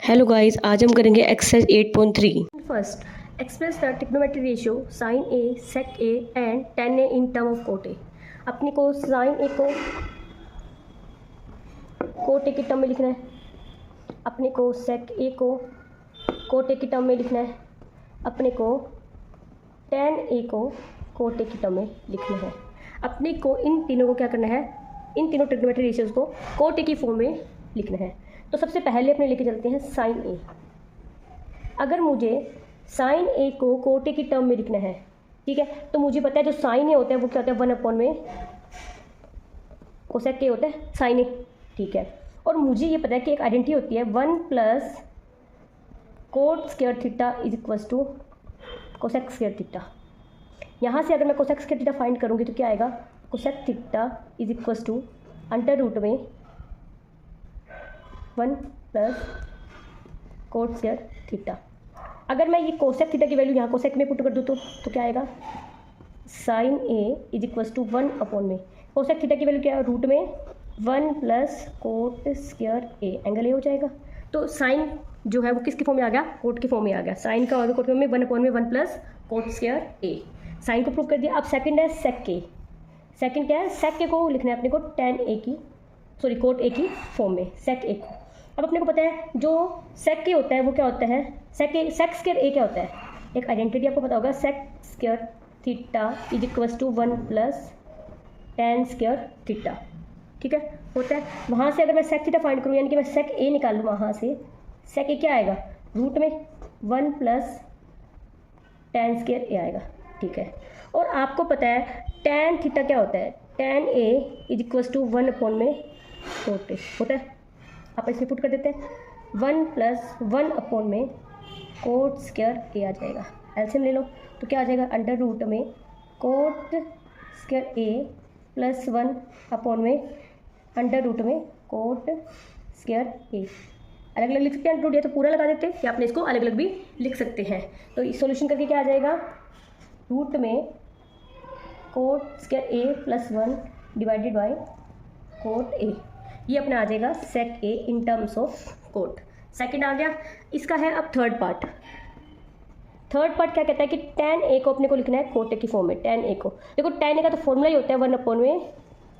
Hello guys, आज हम करेंगे exercise 8.3। First, express the trigonometry ratio sin A, sec A and tan A in term of cot A. अपने को sin A को cot A की term में लिखना है, अपने को sec A को cot A की टर्म में लिखना है, अपने को tan A को cot A की टर्म में लिखना है। अपने को इन तीनों को क्या करना है, इन तीनों ट्रिग्नोमेट्री रेशियोज को cot A की फॉर्म में लिखना है। तो सबसे पहले अपने लेके चलते हैं sin A। अगर मुझे साइन ए को कोट ए की टर्म में लिखना है, ठीक है, तो मुझे पता है जो साइन ए होता है वो क्या होता है, 1 में कोसेक ए होता है साइन ए, ठीक है। और मुझे ये पता है कि एक आइडेंटिटी होती है 1 plus cot square theta is equals to cosec square theta. यहाँ से अगर मैं कोसेक स्क्वायर थीटा फाइंड करूँगी तो क्या आएगा, cosec theta is equals to under root में 1 प्लस कोट स्क्वायर थीटा। अगर मैं ये कोसेक थीटा की वैल्यू यहाँ कोसेक में पुट कर दूँ तो क्या आएगा, sine A is equals to 1 में कोसेक थीटा की वैल्यू क्या है, रूट में 1 plus cot square A, angle A हो जाएगा। तो साइन जो है वो किसकी फॉर्म में आ गया, कोट की फॉर्म में आ गया। साइन का और कोट फॉर्म में 1 प्लस कोट स्क्वायर ए। साइन को प्रूव कर दिया। अब सेकंड है सेक के। सेकंड क्या है, सेक के को लिखना है अपने को टेन ए की कोट ए की फॉर्म में, सेक ए को। अब अपने को पता है जो सेक के होता है वो क्या होता है, सेक स्क्वायर ए क्या होता है, एक आइडेंटिटी आपको पता होगा, sec square theta is equals to 1 plus tan square theta, ठीक है, होता है। वहाँ से अगर मैं सेक थीटा फाइंड करूँ, यानी कि मैं सेक ए निकालूँ, वहाँ से सेक ए क्या आएगा, रूट में 1 प्लस टेन स्क्वायर ए आएगा, ठीक है। और आपको पता है टेन थीटा क्या होता है, tan A is equals to 1 में कोट ए होता है। आप इसमें पुट कर देते हैं 1 प्लस 1 में कोट स्क्वायर ए आ जाएगा। एलसीएम ले लो तो क्या आ जाएगा, अंडर रूट में कोट स्क्वायर ए प्लस 1 में अंडर रूट में कोट स्क्वायर ए। अलग अलग लिख सकते हैं, अंडर रूट या तो पूरा लगा देते हैं या आपने इसको अलग अलग भी लिख सकते हैं। तो इस सॉल्यूशन करके क्या आ जाएगा, रूट में cot square A plus 1 divided by cot A, ये अपना आ जाएगा sec A in terms of cot. Second आ गया। इसका है अब थर्ड पार्ट। थर्ड पार्ट क्या कहता है कि टेन ए को अपने को लिखना है कोट ए की फॉर्म में। टेन ए को देखो, टेन ए का तो फॉर्मूला ही होता है 1 में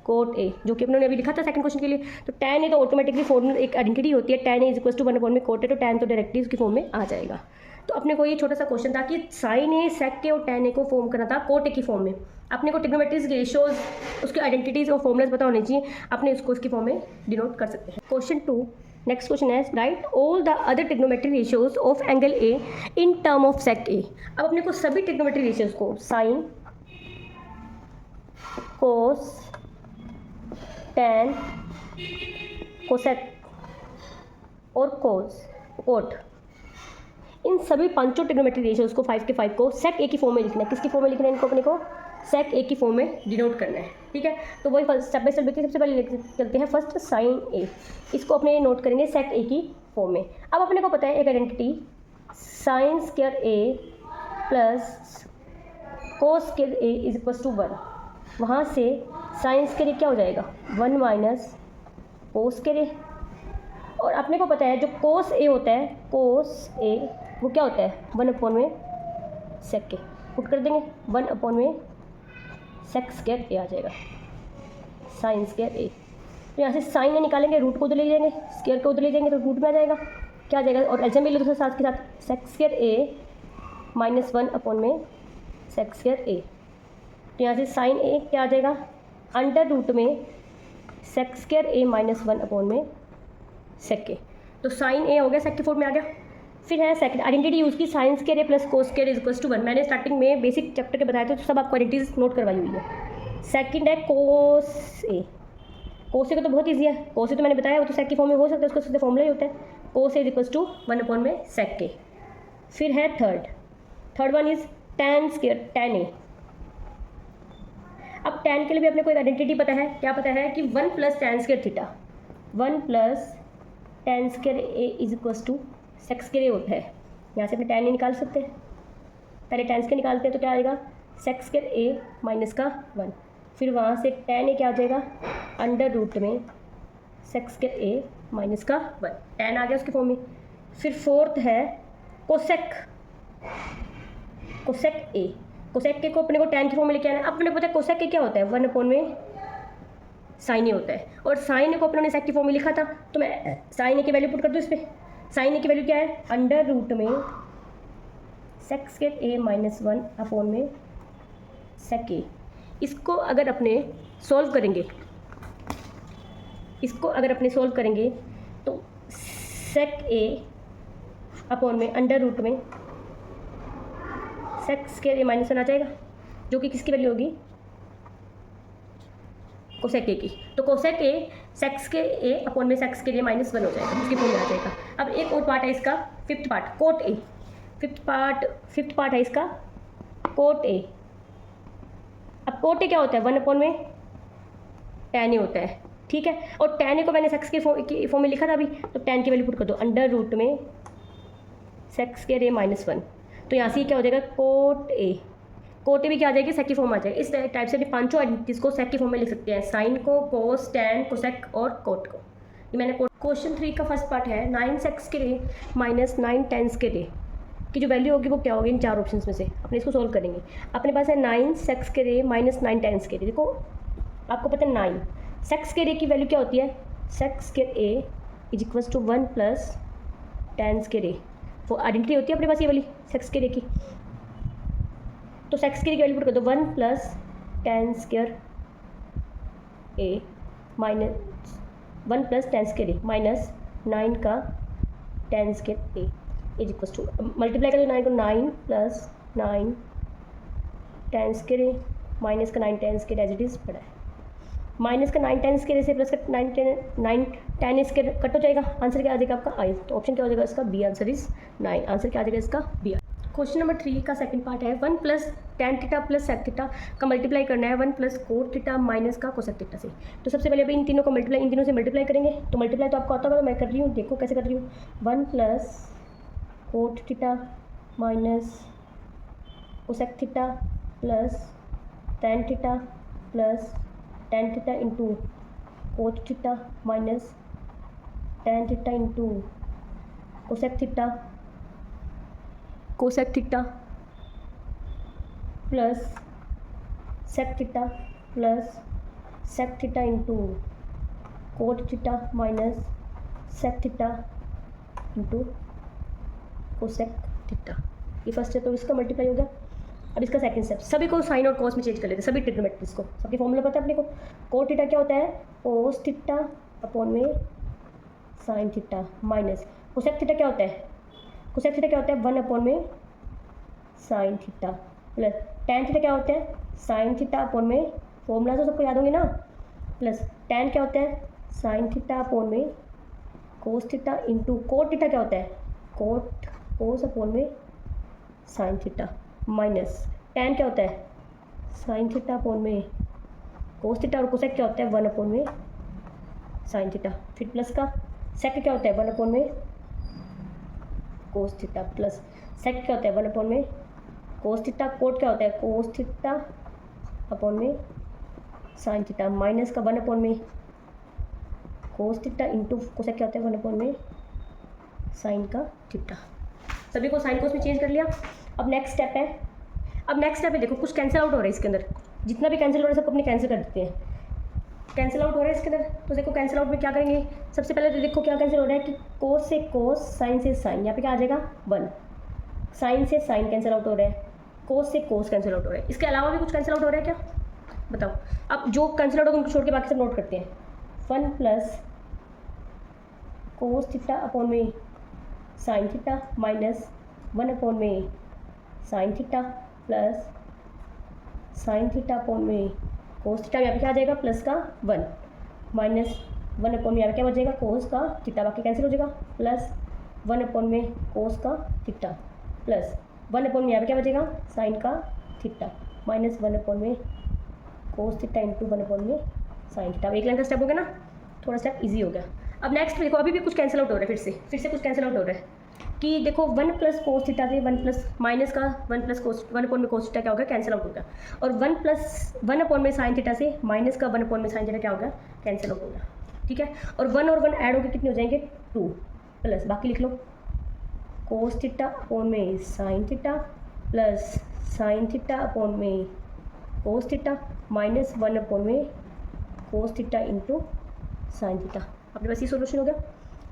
कोट ए, जो कि अपने अभी लिखा था सेकंड क्वेश्चन के लिए। तो टेन ए तो ऑटोमेटिकली फॉर्मूला एक आइडेंटिटी होती है, tan A is equal to 1 में कोट ए, तो टेन तो डायरेक्टली उसकी फॉर्म में आ जाएगा। तो अपने को ये छोटा सा क्वेश्चन था कि साइन ए, सेक के और टेन ए को फॉर्म करना था कोट ए की फॉर्म में। अपने को ट्रिग्नोमेट्रीज रेशियोज उसके आइडेंटिटीज और फॉर्मुलाज पता होने चाहिए, अपने उसको उसकी फॉर्म में डिनोट कर सकते हैं। क्वेश्चन 2, नेक्स्ट क्वेश्चन है write all the other trigonometry ratios of angle A in term of sec A. अब अपने को सभी ट्रिग्नोमेट्री रेशियोज को साइन, कोस, टेन, कोसेक और कोट, इन सभी पांचों ट्रिग्नोमेट्री रेशियोज को 5 के 5 को सेक ए की फॉर्म में लिखना है। किसकी फॉर्म में लिखना है इनको, अपने को सेक ए की फॉर्म में डिनोट करना है, ठीक है। तो वही स्टेप बाय स्टेप देखते हैं। सबसे पहले चलते हैं फर्स्ट साइन ए, इसको अपने नोट करेंगे सेक ए की फॉर्म में। अब अपने को पता है एक identity sine square A plus cos square A is equal to 1। वहाँ से साइन स्क्वायर ए क्या हो जाएगा, 1 माइनस कोस स्क्वायर ए। और अपने को पता है जो कोस ए होता है, कोस ए वो क्या होता है, 1 में सेक के, पुट कर देंगे 1 में सेक स्क्वायर ए आ जाएगा, साइन स्क्वायर ए। तो यहाँ से साइन ए निकालेंगे, रूट को उधर ले जाएंगे, स्क्वायर को उधर ले जाएंगे, तो रूट में आ जाएगा, क्या आ जाएगा, और एलसीएम ले लो तो साथ के साथ सेक स्क्वायर ए माइनस 1 में सेक स्क्वायर ए। तो यहाँ से साइन ए क्या आ जाएगा, अंडर रूट में सेक स्क्वायर ए माइनस 1 में सेक के। तो साइन ए हो गया, सेक की फॉर्म में आ गया। फिर है सेकंड आइडेंटिटी यूज़ की, sine square A plus cos square is equal to 1। मैंने स्टार्टिंग में बेसिक चैप्टर के बताए थे, तो सब आपको आइडेंटिटीज नोट करवाई हुई है। सेकंड है कोस ए। कोस ए का तो बहुत ईजी है, कोस ए तो मैंने बताया वो तो सेक की फॉर्म में हो सकता है, उसका सीधे फॉर्मूला ही होता है, cos A is equal to 1 में सेक के। फिर है third one is tan square tan A. अब टेन के लिए भी अपने को एक आइडेंटिटी पता है, क्या पता है कि 1 plus tan square theta, 1 plus tan square A is equal to sec square A होता है। यहाँ से अपने टेन ए निकाल सकते हैं, पहले टेन स्क्वायर निकालते हैं तो क्या आएगा, सेक स्क्वायर ए माइनस का 1। फिर वहाँ से टेन ए क्या आ जाएगा, अंडर रूट में सेक स्क्वायर ए माइनस का 1, टेन आ गया उसकी फॉर्म में। फिर फोर्थ है कोसेक ए। कोसेक ए को अपने को tan की फॉर्म में लेके आना है। अब अपने को पता है कोसेक ए क्या होता है, 1 में साइन ए होता है, और साइन ए को अपने सेक की फॉर्म में लिखा था, तो मैं साइन ए की वैल्यू पुट कर दूँ इस पर। साइन ए की वैल्यू क्या है, अंडर रूट में sec square A minus 1 upon में सेक ए। इसको अगर अपने सॉल्व करेंगे तो सेक ए अपॉन में अंडर रूट में सेक स्क्वायर ए माइनस 1 आ जाएगा, जो कि किसकी वैल्यू होगी, कोसेक ए की। तो cosec A sec square A upon में सेक स्क्वायर ए माइनस 1 हो जाएगा, उसकी फॉर्म में आ जाएगा। अब एक और पार्ट है इसका, fifth part cot A. Fifth part है इसका कोट ए। अब कोट ए क्या होता है, 1 अपॉन में tan ए होता है, ठीक है। और tan ए को मैंने सेक्स के फॉर्म में लिखा था अभी, तो tan की वैल्यू पुट कर दो, अंडर रूट में सेक्स स्क्वायर ए माइनस 1। तो यहाँ से क्या हो जाएगा, कोट ए भी क्या आ जाएगी, सेक की फॉर्म आ जाएगी। इस टाइप से भी पांचों आइडेंटिटीज को सेक की फॉर्म में लिख सकते हैं, साइन को, कोस, टैन, कोसेक और कोट को। ये मैंने क्वेश्चन 3 का फर्स्ट पार्ट है, 9 सेक्स के रे माइनस 9 टेंस के रे की जो वैल्यू होगी वो क्या होगी इन चार ऑप्शंस में से। अपने इसको सोल्व करेंगे। अपने पास है 9 सेक्स के रे माइनस 9 टेंस के रे। देखो आपको पता है 9 सेक्स के रे की वैल्यू क्या होती है, सेक्स के A is equals to 1 plus tens के रे। वो आइडेंटिटी होती है अपने पास ये वाली सेक्स के रे की। तो सेक्स के रे की वैल्यू पुट कर दो, 1 plus tan square A minus 1 plus tan square A minus 9 का tan square A is equals to, multiply करें 9 को, 9 plus 9 tan square A minus का 9 tan square as it is पड़ा है। माइनस का 9 टेन स्क्वायर से प्लस का 9 tan square cut हो जाएगा। आंसर क्या आ जाएगा आपका आई। तो ऑप्शन क्या हो जाएगा इसका, बी। Answer is 9। आंसर क्या आ जाएगा इसका, बी। क्वेश्चन नंबर 3 का सेकंड पार्ट है, 1 plus tan theta plus sec theta का मल्टीप्लाई करना है 1 प्लस कोट थीटा माइनस का कोसेक थीटा से। तो सबसे पहले अभी इन तीनों से मल्टीप्लाई करेंगे। तो मल्टीप्लाई तो आपको आता होगा, मैं कर रही हूँ, देखो कैसे कर रही हूँ। 1 plus cot theta minus cosec theta plus tan theta plus tan theta into cot theta minus tan theta into cosec theta plus sec theta plus sec theta into cot theta minus sec theta into cosec theta. ये first step है, इसका multiply हो गया। अब इसका second step, सभी को sign और कॉस में चेंज कर लेते हैं, सभी ट्रिग्नोमेट्रिक्स को। सबकी फॉर्मूला पता है अपने को। कोट थीटा क्या होता है, कोस थीटा अपॉन में sine theta minus cosec theta क्या होता है, 1 अपॉन में sine theta plus tan theta क्या होता है, साइन थीटा अपॉन में, फॉर्मूला तो सबको याद होंगे ना, प्लस टेन क्या होता है, साइन थीटा अपॉन में कोस थीटा इंटू कोट थीटा क्या होता है, कोस अपॉन में साइन थीटा माइनस टेन क्या होता है, साइन थीटा अपॉन में कोस थीटा, और कोसेक क्या होता है 1 अपॉन में साइन थीटा। फिर प्लस का सेक क्या होता है 1 अपॉन में कोस थीटा प्लस सेक क्या होता है 1 अपॉन में कोस थीटा, कोट क्या होता है कोस थीटा अपॉन में साइन थीटा माइनस का 1 अपॉन में कोस थीटा इंटू कोसेक क्या होता है 1 अपॉन में साइन का थीटा। सभी को साइन कोस में चेंज कर लिया। अब नेक्स्ट स्टेप है, देखो कुछ कैंसिल आउट हो रहा है इसके अंदर, जितना भी कैंसिल हो रहा है सबको अपने कैंसिल कर देते हैं। कैंसिल आउट हो रहा है इसके अंदर, तो देखो कैंसिल आउट में क्या करेंगे, सबसे पहले तो देखो क्या कैंसिल हो रहा है कि कोस से कोस, साइन से साइन, यहाँ पे क्या आ जाएगा 1, साइन से साइन कैंसिल आउट हो रहा है, कोस से कोस कैंसिल आउट हो रहा है। इसके अलावा भी कुछ कैंसिल आउट हो रहा है क्या, बताओ। अब जो कैंसिल आउट होगा उनको छोड़ के बाकी सब नोट करते हैं। 1 प्लस कोस थीटा अपॉन में साइन थीटा माइनस 1 अपॉन में sine theta plus sine theta upon में कोस थीटा, यहाँ पे क्या आ जाएगा प्लस का 1 माइनस 1 अपॉन में यहाँ पे क्या बचेगा कोस का थीटा, बाकी कैंसिल हो जाएगा, प्लस 1 अपॉन में कोस का थीटा प्लस 1 अपॉन में यहाँ पे क्या बचेगा साइन का थीटा माइनस 1 अपॉन में कोस थीटा इंटू 1 अपॉन में साइन थीटा। एक लाइन का स्टेप हो गया ना, थोड़ा स्टेप ईजी हो गया। अब नेक्स्ट देखो अभी भी कुछ कैंसिल आउट हो रहा है, फिर से कुछ कैंसिल आउट हो रहा है कि देखो 1 प्लस कोस थीटा से 1 प्लस माइनस का 1 प्लस कोस 1 अपॉन में कोस थीटा क्या होगा कैंसिल आउट होगा, और 1 प्लस 1 अपॉन में साइन थीटा से माइनस का 1 अपॉन में साइन थीटा क्या होगा कैंसिल आउट होगा, ठीक है। और 1 और 1 ऐड होकर कितने हो जाएंगे 2 प्लस बाकी लिख लो कोस थीटा अपॉन में sine theta plus sine theta upon में कोस थीटा माइनस 1 अपॉन में कोस थीटा इंटू साइन थीटा। अपने पास ये सोल्यूशन हो गया।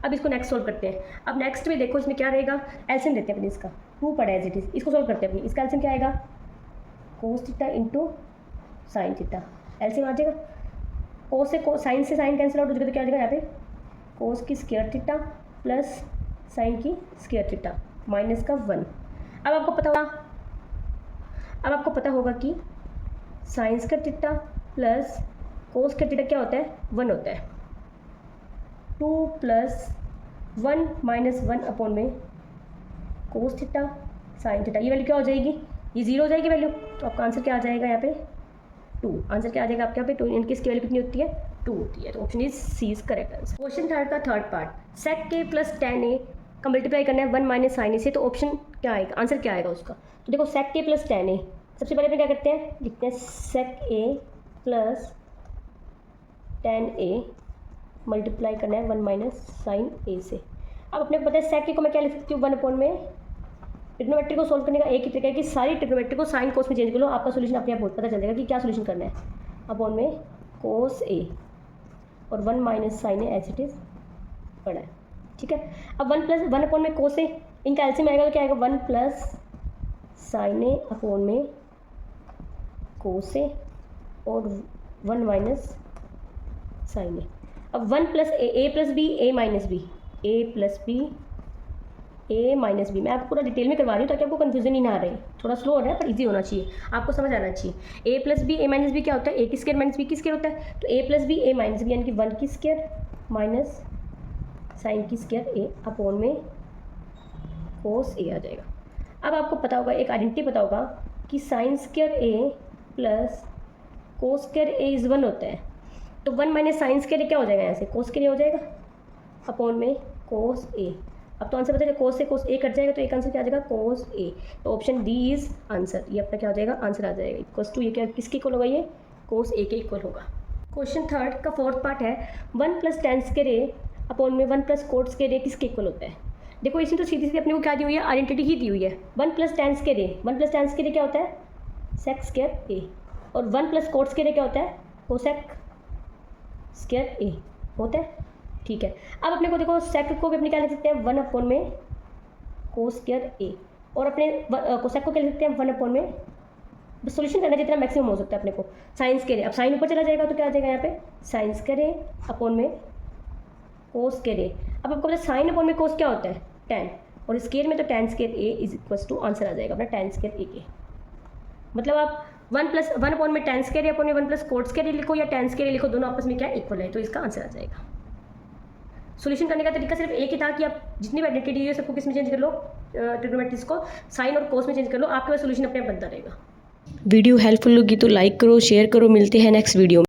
अब इसको नेक्स्ट सोल्व करते हैं। अब नेक्स्ट में देखो इसमें क्या रहेगा, एलसीएम लेते हैं अपने इसका, 2 पड़ा एज इट इज़, इसको सोल्व करते हैं अपनी। इसका एलसीएम क्या आएगा, cos theta into sine theta, LCM आ जाएगा। कोस से साइन से साइन कैंसिल आउट हो जाएगा तो क्या आ जाएगा यहाँ पे, कोस की स्क्वायर थीटा प्लस साइन की स्क्वायर थीटा माइनस का 1। अब आपको पता होगा कि sine square theta plus cos square theta क्या होता है, 1 होता है। 2 प्लस 1 माइनस 1 अपॉन में कोस थीटा साइन थीटा, ये वैल्यू क्या हो जाएगी, ये 0 हो जाएगी वैल्यू। तो आपका आंसर क्या आ जाएगा यहाँ पे 2। आंसर क्या आ जाएगा आपके यहाँ पे 2, इनकी इसकी वैल्यू कितनी होती है, 2 होती है। तो option is C is correct answer. Question third का थर्ड पार्ट, सेक के प्लस tan a का मल्टीप्लाई करना है 1 माइनस साइन ए से, तो ऑप्शन क्या आएगा, आंसर क्या आएगा उसका। तो देखो सेक के प्लस tan a, सबसे पहले अपने क्या करते हैं, लिखते हैं सेक ए प्लस tan a मल्टीप्लाई करना है 1 माइनस साइन ए से। अब अपने को पता है सेक के को मैं क्या लिख सकती हूँ, 1 अपॉन में ट्रिग्नोमेट्री को सोल्व करने का एक ही तरीका है कि सारी ट्रिग्नोमेट्री को साइन कोस में चेंज कर लो, आपका सोल्यूशन अपने आप बहुत पता चल जाएगा कि क्या सोल्यूशन करना है। अपॉन में कोस ए और 1 minus sine A as it is पड़ा है, ठीक है। अब 1 अपॉन में कोस ए, इनका एलसीएम आएगा तो क्या आएगा, 1 प्लस साइन ए अपॉन में कोस ए और 1 माइनस साइन ए। अब 1 प्लस ए प्लस बी ए माइनस बी, ए प्लस बी ए माइनस बी, मैं आपको पूरा डिटेल में करवा रही हूँ ताकि आपको कन्फ्यूजन ही ना आ रही। थोड़ा स्लो हो रहा है पर इजी होना चाहिए, आपको समझ आना चाहिए। ए प्लस बी ए माइनस बी क्या होता है, ए की स्क्वायर माइनस बी की स्क्वायर होता है। तो ए प्लस बी ए माइनस बी यानी कि 1 की स्क्वायर माइनस साइन की स्क्वायर ए अपॉन में कोस ए आ जाएगा। अब आपको पता होगा, एक आइडेंटिटी पता होगा कि sign square A plus cos square A is 1 होता है। तो 1 माइनस साइन स्क्वायर ए क्या हो जाएगा, यहाँ से कोस स्क्वायर ए हो जाएगा अपॉन में कोस ए। अब तो आंसर बता, कोस से कोस ए कट जाएगा तो एक आंसर क्या आ जाएगा, कोस ए। तो ऑप्शन डी इज आंसर, ये अपना क्या हो जाएगा, आंसर आ जाएगा। इक्वल्स टू ये क्या किसके इक्वल होगा, ये कोस ए के इक्वल होगा। क्वेश्चन थर्ड का फोर्थ पार्ट है 1 plus tan square A upon में 1 प्लस कोट स्क्वायर ए किसके इक्वल होता है। देखो इसमें तो सीधी सीधी अपने को क्या दी हुई है, आइडेंटिटी ही दी हुई है। 1 प्लस tan स्क्वायर ए, 1 प्लस tan स्क्वायर ए क्या होता है, सेक स्क्वायर ए, और 1 प्लस कोट स्क्वायर ए क्या होता है, कोसेक स्क्वायर ए होता है, ठीक है। अब अपने को देखो सेक को भी अपने क्या लिख सकते हैं, 1 अपॉन में कोस स्क्वायर ए, और अपने कोसेक को क्या लिख सकते हैं, 1 अपॉन में, सोल्यूशन करना जितना मैक्सिमम हो सकता है अपने को, साइन स्क्वायर ए। अब साइन ऊपर चला जाएगा तो क्या आ जाएगा यहाँ पे, साइन स्क्वायर ए अपॉन में कोस स्क्वायर ए। अब आपको पता है साइन अपॉन में कोस क्या होता है, tan, और स्क्वायर में तो tan square A is equals to answer आ जाएगा अपना tan स्क्वायर ए के। मतलब आप 1 अपॉन में tan स्क्वायर ए अपॉन में 1 प्लस कोट स्क्वायर ए लिखो या tan स्क्वायर ए लिखो, दोनों आपस में क्या इक्वल है, तो इसका आंसर आ जाएगा। सोल्यूशन करने का तरीका सिर्फ एक ही था कि आप जितनी भी आइडेंटिटी है सबको किस में चेंज कर लो, ट्रिग्नोमेट्रीज को साइन और कोस में चेंज कर लो, आपके पास सोल्यूशन अपने आप बनता रहेगा। वीडियो हेल्पफुल लगी तो लाइक करो, शेयर करो, मिलते हैं नेक्स्ट वीडियो में।